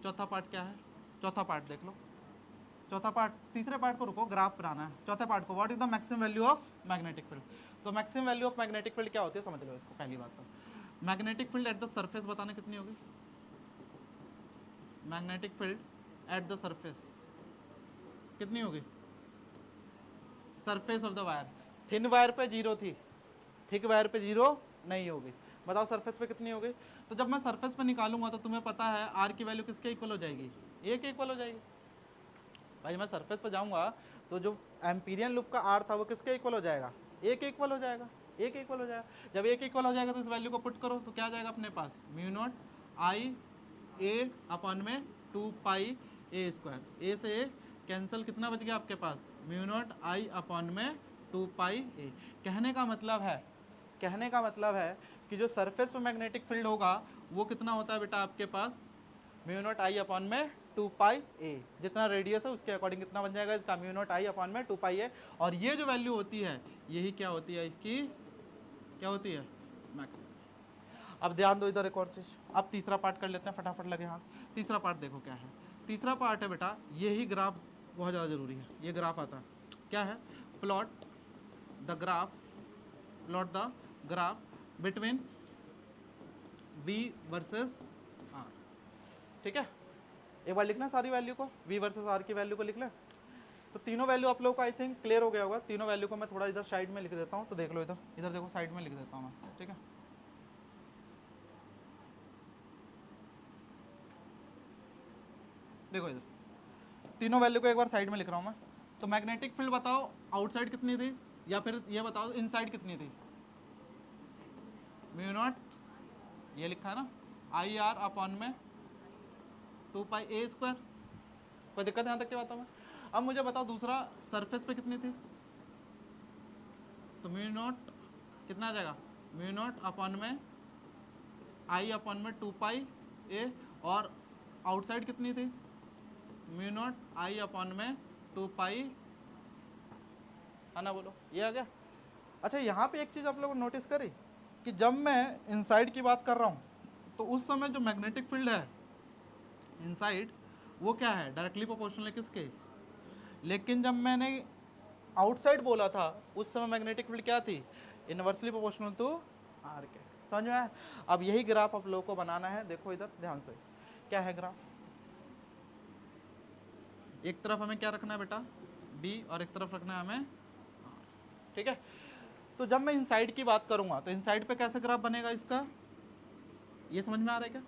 चौथा पार्ट क्या है, चौथा पार्ट देख लो। चौथा पार्ट, तीसरे पार्ट को रुको, ग्राफ बनाना है। चौथे पार्ट को, what is the maximum value of magnetic field. तो maximum value of magnetic field क्या होती है समझ लो इसको। पहली बात तो magnetic field at the surface बताना कितनी होगी, magnetic field at the surface कितनी होगी, surface of the wire. Thin wire पे जीरो थी, थिक वायर पे जीरो नहीं होगी। बताओ सरफेस पे कितनी होगी। तो जब मैं सरफेस पे निकालूंगा तो तुम्हें पता है आर की वैल्यू किसके इक्वल हो जाएगी, ए के इक्वल हो जाएगी। भाई मैं सरफेस पे जाऊंगा तो जो एम्पीरियन लूप का आर था वो किसके इक्वल हो जाएगा, ए के इक्वल हो जाएगा, ए के इक्वल हो जाएगा। जब ए के इक्वल हो जाएगा तो इस वैल्यू को पुट करो तो क्या आ जाएगा अपने पास, म्यू नॉट आई ए अपॉन में 2 पाई ए स्क्वायर। ए से ए कैंसिल, कितना बच गया आपके पास, म्यू नॉट आई अपॉन में 2 पाई ए। कहने का मतलब है, कहने का मतलब है कि जो सरफेस पे मैग्नेटिक फील्ड होगा वो कितना होता है बेटा आपके पास, म्यू नॉट आई अपॉन में 2 पाई ए। जितना रेडियस है उसके अकॉर्डिंग कितना बन जाएगा इसका, म्यू नॉट आई अपॉन में 2 पाई ए। और ये जो वैल्यू होती है यही क्या होती है इसकी, क्या होती है, मैक्सिमम। अब ध्यान दो इधर एक और चीज। अब तीसरा पार्ट कर लेते हैं फटाफट लगे हाथ। तीसरा पार्ट देखो क्या है, तीसरा पार्ट है बेटा यही ग्राफ बहुत ज़्यादा जरूरी है। ये ग्राफ आता है क्या है, plot the graph, plot the graph between V versus R। ठीक है, एक बार लिखना सारी वैल्यू को, V वर्सेस R की वैल्यू को लिख लें। तो तीनों वैल्यू आप लोगों को आई थिंक क्लियर हो गया होगा। तीनों वैल्यू को मैं थोड़ा इधर साइड में लिख देता हूँ, तो देख लो इधर, इधर देखो साइड में लिख देता हूँ मैं। ठीक है, देखो इधर तीनों वैल्यू को एक बार साइड में लिख रहा हूँ मैं। तो मैग्नेटिक फील्ड बताओ आउटसाइड कितनी थी, या फिर ये बताओ इनसाइड कितनी थी, म्यू नॉट, ये लिखा है ना, आई आर अपॉन में 2 पाई ए स्क्वायर। कोई दिक्कत यहाँ तक की बातों में। अब मुझे बताओ दूसरा सरफेस पे कितनी थी, तो म्यू नॉट कितना आ जाएगा, म्यू नॉट अपॉन में आई अपॉन में 2 पाई ए। और आउटसाइड कितनी थी, म्यू नॉट आई अपॉन में 2 पाई, है ना, बोलो ये आ गया। अच्छा यहाँ पे एक चीज़ आप लोगों ने नोटिस करी कि जब मैं इनसाइड की बात कर रहा हूँ तो उस समय जो मैग्नेटिक फील्ड है इनसाइड वो क्या है, डायरेक्टली प्रोपोर्शनल है किसके। लेकिन जब मैंने आउटसाइड बोला था उस समय मैग्नेटिक फील्ड क्या थी, इनवर्सली प्रोपोर्शनल टू आर के। समझ में आया। अब यही ग्राफ आप लोगों को बनाना है। देखो इधर ध्यान से, क्या है ग्राफ, एक तरफ हमें क्या रखना है बेटा, बी, और एक तरफ रखना है हमें आर। ठीक है, तो जब मैं इनसाइड की बात करूंगा तो इनसाइड पे कैसे ग्राफ बनेगा इसका, ये समझ में आ रहा है क्या,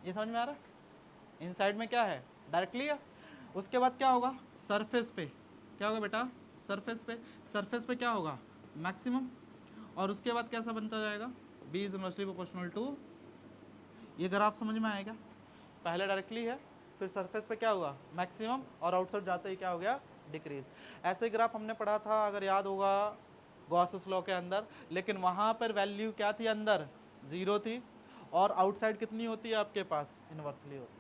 ये समझ में आ रहा है। इनसाइड में क्या है, डायरेक्टली है। उसके बाद क्या होगा, सरफेस पे क्या होगा बेटा, सरफेस पे, सरफेस पे क्या होगा, मैक्सिमम। और उसके बाद कैसा बनता जाएगा, B is inversely proportional to, ये ग्राफ समझ में आएगा। पहले डायरेक्टली है, फिर सरफेस पे क्या हुआ, मैक्सिमम, और आउटसाइड जाते ही क्या हो गया, डिक्रीज। ऐसे ग्राफ हमने पढ़ा था अगर याद होगा गॉसेस लॉ के अंदर। लेकिन वहाँ पर वैल्यू क्या थी, अंदर जीरो थी, और आउटसाइड कितनी होती है आपके पास, इनवर्सली होती है।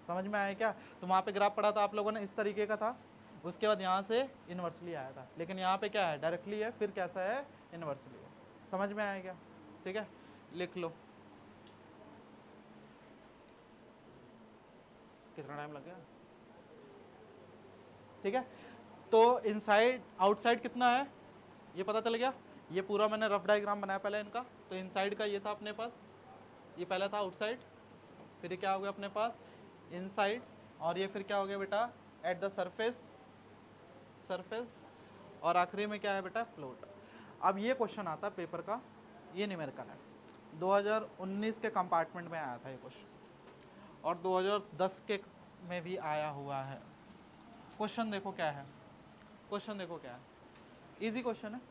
समझ में आया क्या। तो वहाँ पे ग्राफ पढ़ा था आप लोगों ने, इस तरीके का था। उसके बाद यहाँ से इनवर्सली आया था, लेकिन यहाँ पे क्या है, डायरेक्टली है, फिर कैसा है, इनवर्सली है। समझ में आया क्या। ठीक है, लिख लो। कितना टाइम लग गया। ठीक है, तो इनसाइड आउटसाइड कितना है ये पता चल गया। ये पूरा मैंने रफ डायग्राम बनाया पहले इनका। तो इनसाइड का ये था अपने पास, ये पहला था आउटसाइड, फिर ये क्या हो गया अपने पास, इनसाइड, और ये फिर क्या हो गया बेटा, एट द सरफेस, सरफेस, और आखिरी में क्या है बेटा, फ्लोट। अब ये क्वेश्चन आता है पेपर का, ये न्यूमेरिकल है, 2019 के कंपार्टमेंट में आया था ये क्वेश्चन, और 2010 के में भी आया हुआ है। क्वेश्चन देखो क्या है, क्वेश्चन देखो क्या है, इजी क्वेश्चन है।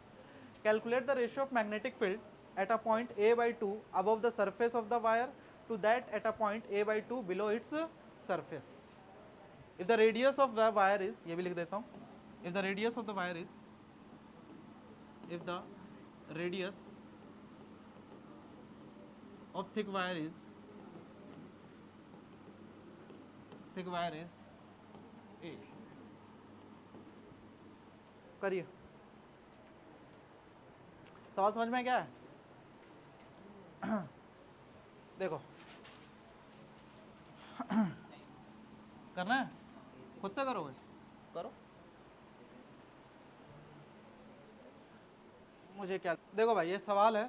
Calculate the ratio of magnetic field at a point a/2 above the surface of the wire to that at a point a/2 below its surface. If the radius of the wire is, ये भी लिख देता हूँ, if the radius of the wire is, if the radius of thick wire is a, करिए, सवाल समझ में क्या है? देखो करना है, खुद से करोगे, करो, मुझे क्या। देखो भाई ये सवाल है,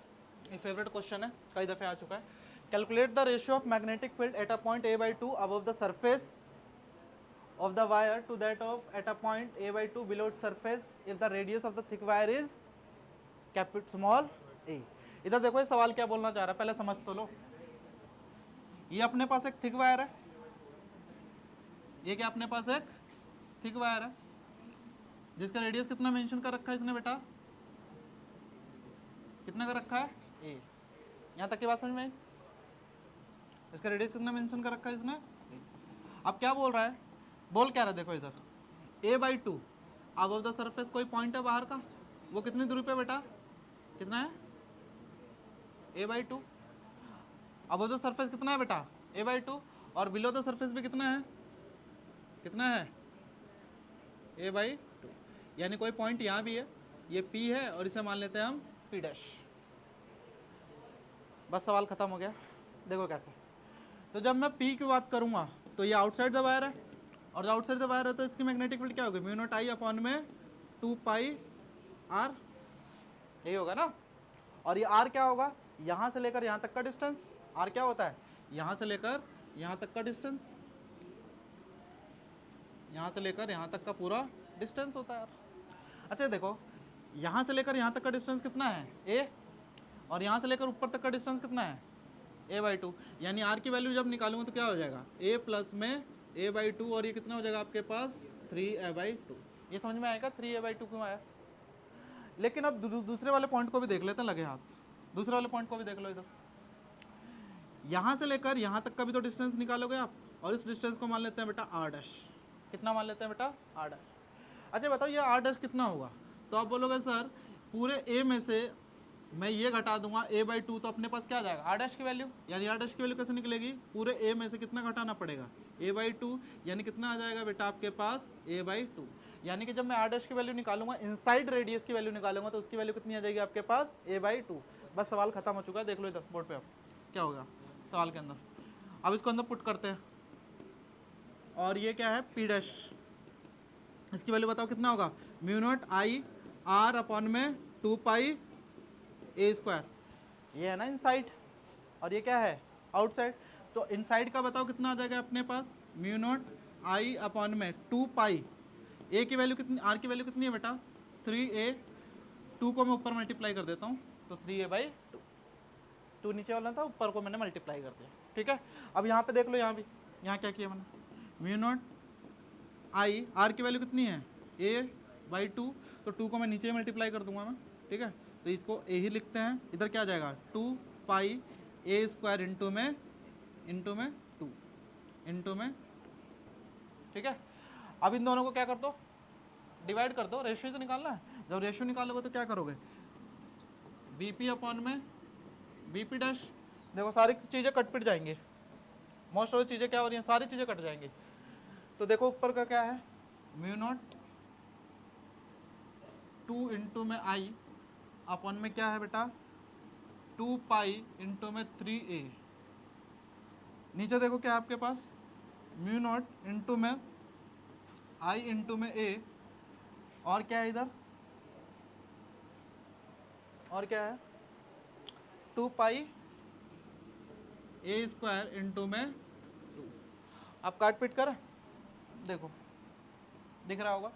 ये फेवरेट क्वेश्चन है, कई दफे आ चुका है। Calculate the ratio of magnetic field at a point a/2 above the surface of the wire to that of at a point a/2 below its surface if the radius of the thick wire is small a। इधर देखो ये सवाल क्या बोलना चाह रहा है, पहले समझ तो लो। ये अपने पास एक थिक वायर है, ये क्या अपने पास एक थिक वायर है जिसका रेडियस कितना मेंशन कर रखा है इसने बेटा, कितना कर रखा है a। यहाँ तक की बात समझ में आई? इसका रेडियस कितना मेंशन कर रखा है इसने। अब क्या बोल रहा है, बोल क्या रहा है, देखो इधर a/2 अबव द सरफेस, कोई पॉइंट है बाहर का, वो कितनी दूरी पे बेटा, कितना है a/2, अबव द सरफेस कितना है बेटा a/2, और बिलो द सरफेस भी कितना है, कितना है a/2, यानी कोई पॉइंट यहाँ भी है, ये P है और इसे मान लेते हैं हम P डैश। बस सवाल खत्म हो गया। देखो कैसे, तो जब मैं P की बात करूँगा तो ये आउटसाइड द वायर है, और जो आउटसाइड द वायर है तो इसकी मैग्नेटिक फील्ड क्या होगी, μ0I में 2πr, यही होगा ना। और ये r क्या होगा, यहाँ से लेकर यहाँ तक का डिस्टेंस, r क्या होता है, यहाँ से लेकर यहाँ तक का डिस्टेंस, यहाँ से लेकर यहाँ तक का पूरा डिस्टेंस होता है यार। अच्छा देखो, यहाँ से लेकर यहाँ तक का डिस्टेंस कितना है a, और यहाँ से लेकर ऊपर तक का डिस्टेंस कितना है a/2, यानी r की वैल्यू जब निकालूंगा तो क्या हो जाएगा a प्लस में a/2, और ये कितना हो जाएगा आपके पास 3a/2। ये समझ में आएगा 3a/2 क्यों आया। लेकिन अब दूसरे वाले पॉइंट को भी देख लेते हैं, लगे हाथ, दूसरे वाले पॉइंट को भी देख लो इधर, यहाँ से लेकर यहाँ तक का भी तो डिस्टेंस निकालोगे आप, और इस डिस्टेंस को मान लेते हैं बेटा r डैश। कितना मान लेते हैं बेटा r डैश। अच्छा बताओ ये r डैश कितना होगा, तो आप बोलोगे सर पूरे a में से मैं ये घटा दूंगा a/2, तो अपने पास क्या आ जाएगा r डैश की वैल्यू, यानी r डैश की वैल्यू कैसे निकलेगी, पूरे a में से कितना घटाना पड़ेगा a/2, यानी कितना आ जाएगा बेटा आपके पास a/2, यानी कि जब मैं r डैश की वैल्यू निकालूंगा, इनसाइड रेडियस की वैल्यू निकालूंगा, तो उसकी वैल्यू कितनी आ जाएगी आपके पास a/2। बस सवाल खत्म हो चुका है, देख लो इधर बोर्ड पे आप क्या होगा सवाल के अंदर। अब इसको अंदर पुट करते हैं, और ये क्या है P डैश, इसकी वैल्यू बताओ कितना होगा, μ0I r में 2πa², ये है ना इनसाइड, और ये क्या है आउटसाइड। तो इनसाइड का बताओ कितना आ जाएगा अपने पास, μ0I में 2π, a की वैल्यू कितनी, r की वैल्यू कितनी है बेटा 3a, 2 को मैं ऊपर मल्टीप्लाई कर देता हूँ तो 3a/2, 2 नीचे वाला था, ऊपर को मैंने मल्टीप्लाई कर दिया, ठीक है। अब यहाँ पे देख लो, यहाँ भी, यहाँ क्या किया मैंने, μ0I, r की वैल्यू कितनी है a/2, तो 2 को मैं नीचे मल्टीप्लाई कर दूंगा मैं, ठीक है। तो इसको a ही लिखते हैं, इधर क्या आ जाएगा 2πa² इंटू में 2, ठीक है। अब इन दोनों को क्या कर दो, डिवाइड कर दो, रेशियो तो निकालना है। जब रेशियो निकालोगे तो क्या करोगे, BP में BP डैश। देखो सारी चीज़ें कट पिट जाएंगी, मोस्ट ऑफ चीज़ें क्या हो रही हैं, सारी चीज़ें कट जाएंगी। तो देखो ऊपर का क्या है, μ0 2 में I में क्या है बेटा 2π में 3a, नीचे देखो क्या है आपके पास μ0 में I में a, और क्या है इधर, और क्या है 2πa² में 2। अब काट पीट कर देखो, दिख रहा होगा,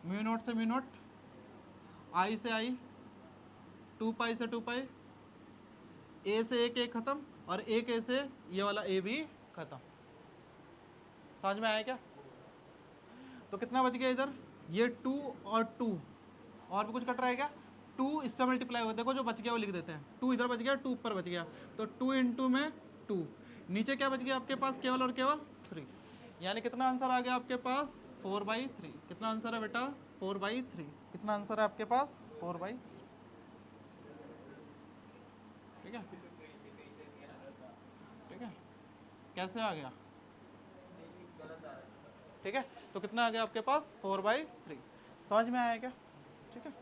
μ0 से μ0, I से I, 2 पाई से 2 पाई, ए से एक खत्म, और एक ए से ये वाला ए भी खत्म। समझ में आया क्या? तो कितना बच गया इधर, ये 2 और 2, और भी कुछ कट रहा है क्या? 2 इससे मल्टीप्लाई हुआ, देखो जो बच गया वो लिख देते हैं, 2 इधर बच गया, 2 ऊपर बच गया, तो 2 इंटू में 2, नीचे क्या बच गया आपके पास, केवल और केवल 3। यानी कितना आंसर आ गया आपके पास, 4/3। कितना आंसर है बेटा, 4/3। कितना आंसर है आपके पास, 4/3। ठीक है, ठीक है, कैसे आ गया? ठीक है, तो कितना आ गया आपके पास, 4/3। समझ में आया क्या? ठीक है।